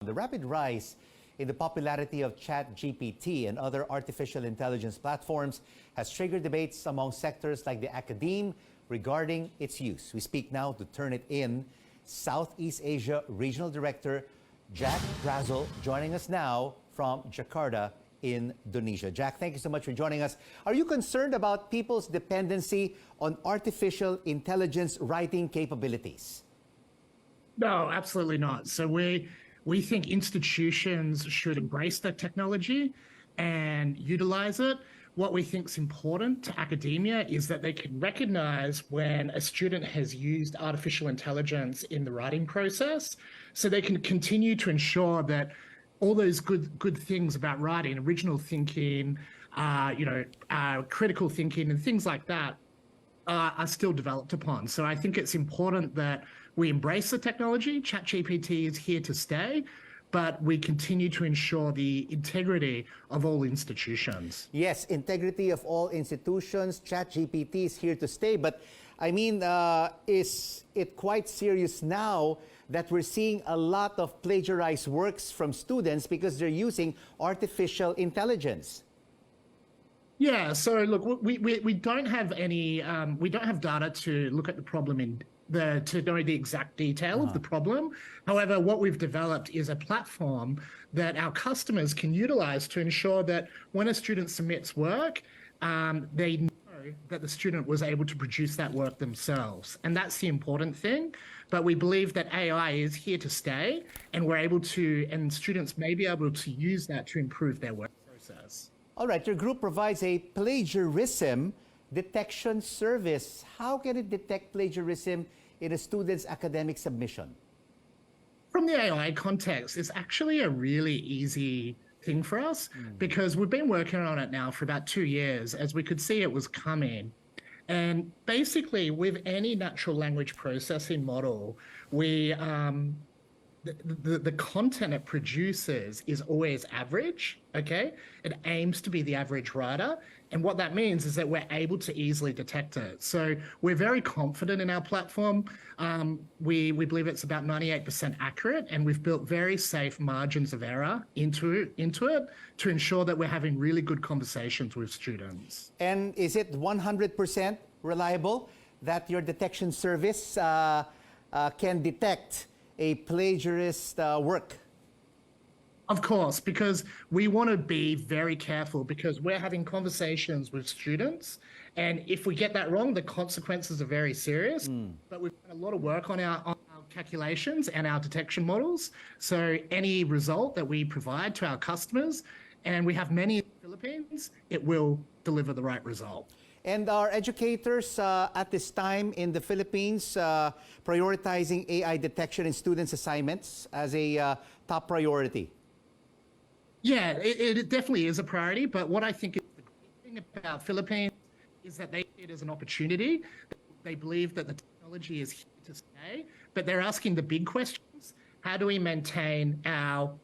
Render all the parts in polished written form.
The rapid rise in the popularity of ChatGPT and other artificial intelligence platforms has triggered debates among sectors like the Academe regarding its use. We speak now to Turnitin Southeast Asia Regional Director Jack Brazel, joining us now from Jakarta, Indonesia. Jack, thank you so much for joining us. Are you concerned about people's dependency on artificial intelligence writing capabilities? No, absolutely not. So we think institutions should embrace that technology and utilize it. What we think is important to academia is that they can recognize when a student has used artificial intelligence in the writing process, so they can continue to ensure that all those good things about writing, original thinking, critical thinking and things like that are still developed upon. So I think it's important that we embrace the technology. ChatGPT is here to stay, but we continue to ensure the integrity of all institutions. Yes, integrity of all institutions. ChatGPT is here to stay, but I mean, is it quite serious now that we're seeing a lot of plagiarized works from students because they're using artificial intelligence? Yeah, so look, we don't have any, we don't have data to look at the problem to know the exact detail of the problem. However, what we've developed is a platform that our customers can utilize to ensure that when a student submits work, they know that the student was able to produce that work themselves. And that's the important thing. But we believe that AI is here to stay, and we're able to, and students may be able to use that to improve their work process. All right, your group provides a plagiarism detection service. How can it detect plagiarism in a student's academic submission? From the AI context, it's actually a really easy thing for us because we've been working on it now for about 2 years, as we could see it was coming. And basically, with any natural language processing model, the content it produces is always average, okay? It aims to be the average writer. And what that means is that we're able to easily detect it. So we're very confident in our platform. We believe it's about 98% accurate, and we've built very safe margins of error into it to ensure that we're having really good conversations with students. And is it 100% reliable that your detection service can detect a plagiarist work? Of course, because we want to be very careful, because we're having conversations with students, and if we get that wrong, the consequences are very serious. But we've done a lot of work on our calculations and our detection models. So any result that we provide to our customers, and we have many in the Philippines, it will deliver the right result. And are educators at this time in the Philippines prioritizing AI detection in students' assignments as a top priority? Yeah, it definitely is a priority. But what I think is the great thing about Philippines is that they see it as an opportunity. They believe that the technology is here to stay, but they're asking the big questions. How do we maintain our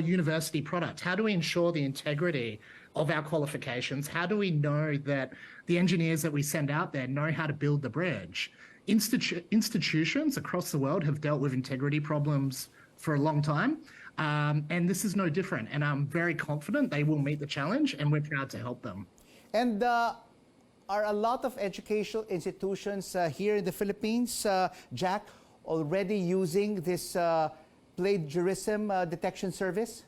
university product? How do we ensure the integrity of our qualifications? How do we know that the engineers that we send out there know how to build the bridge? Institutions across the world have dealt with integrity problems for a long time, and this is no different. And I'm very confident they will meet the challenge, and we're proud to help them. And are a lot of educational institutions here in the Philippines, Jack, already using this plagiarism detection service?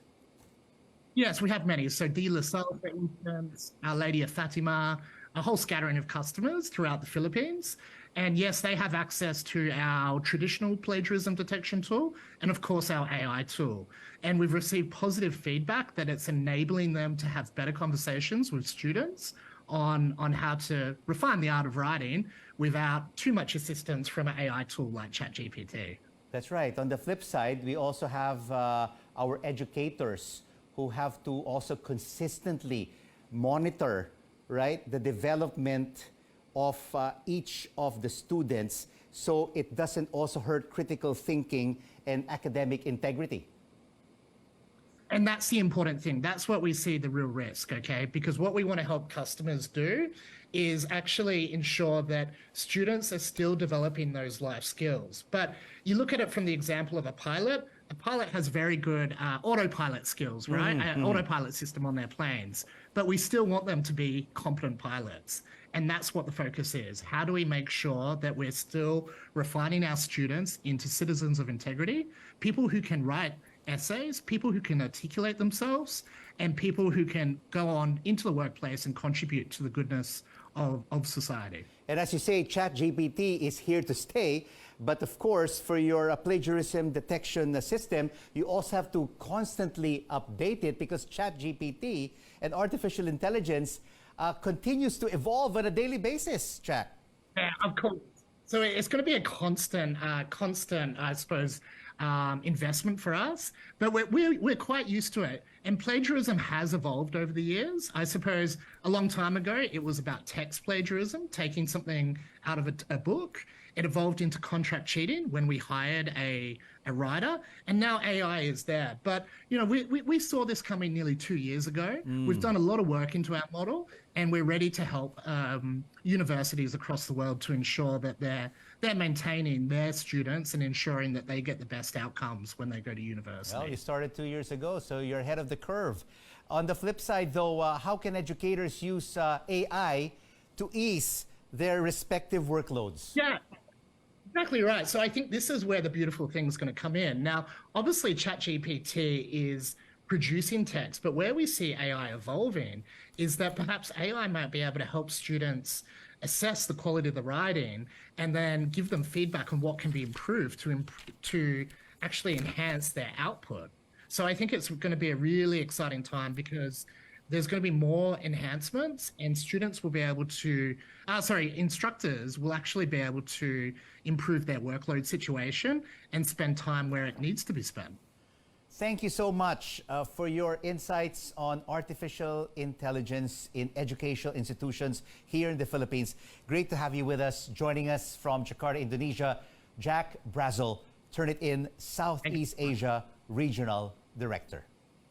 Yes, we have many. So De La Salle, for instance, Our Lady of Fatima, a whole scattering of customers throughout the Philippines. And yes, they have access to our traditional plagiarism detection tool and, of course, our AI tool. And we've received positive feedback that it's enabling them to have better conversations with students on how to refine the art of writing without too much assistance from an AI tool like ChatGPT. That's right. On the flip side, we also have our educators who have to also consistently monitor, right, the development of each of the students, so it doesn't also hurt critical thinking and academic integrity. And that's the important thing. That's what we see the real risk, okay? Because what we want to help customers do is actually ensure that students are still developing those life skills. But you look at it from the example of a pilot, a pilot has very good autopilot skills, right? Autopilot system on their planes, but we still want them to be competent pilots. And that's what the focus is. How do we make sure that we're still refining our students into citizens of integrity, people who can write essays, people who can articulate themselves, and people who can go on into the workplace and contribute to the goodness of society. And as you say, ChatGPT is here to stay. But of course, for your plagiarism detection system, you also have to constantly update it because ChatGPT and artificial intelligence continues to evolve on a daily basis, Chat. Yeah, of course. So it's going to be a constant, I suppose, investment for us. But we're quite used to it. And plagiarism has evolved over the years. I suppose a long time ago, it was about text plagiarism, taking something out of a book. It evolved into contract cheating when we hired a writer, and now AI is there. But you know, we saw this coming nearly 2 years ago. We've done a lot of work into our model, and we're ready to help universities across the world to ensure that they're maintaining their students and ensuring that they get the best outcomes when they go to university. Well, you started 2 years ago, so you're ahead of the curve. On the flip side, though, how can educators use AI to ease their respective workloads? Yeah. Exactly right. So I think this is where the beautiful thing is going to come in. Now, obviously, ChatGPT is producing text, but where we see AI evolving is that perhaps AI might be able to help students assess the quality of the writing and then give them feedback on what can be improved to actually enhance their output. So I think it's going to be a really exciting time because there's going to be more enhancements and students will be able to, instructors will actually be able to improve their workload situation and spend time where it needs to be spent. Thank you so much for your insights on artificial intelligence in educational institutions here in the Philippines. Great to have you with us, joining us from Jakarta, Indonesia, Jack Brazel, Turnitin Southeast Asia Regional Director.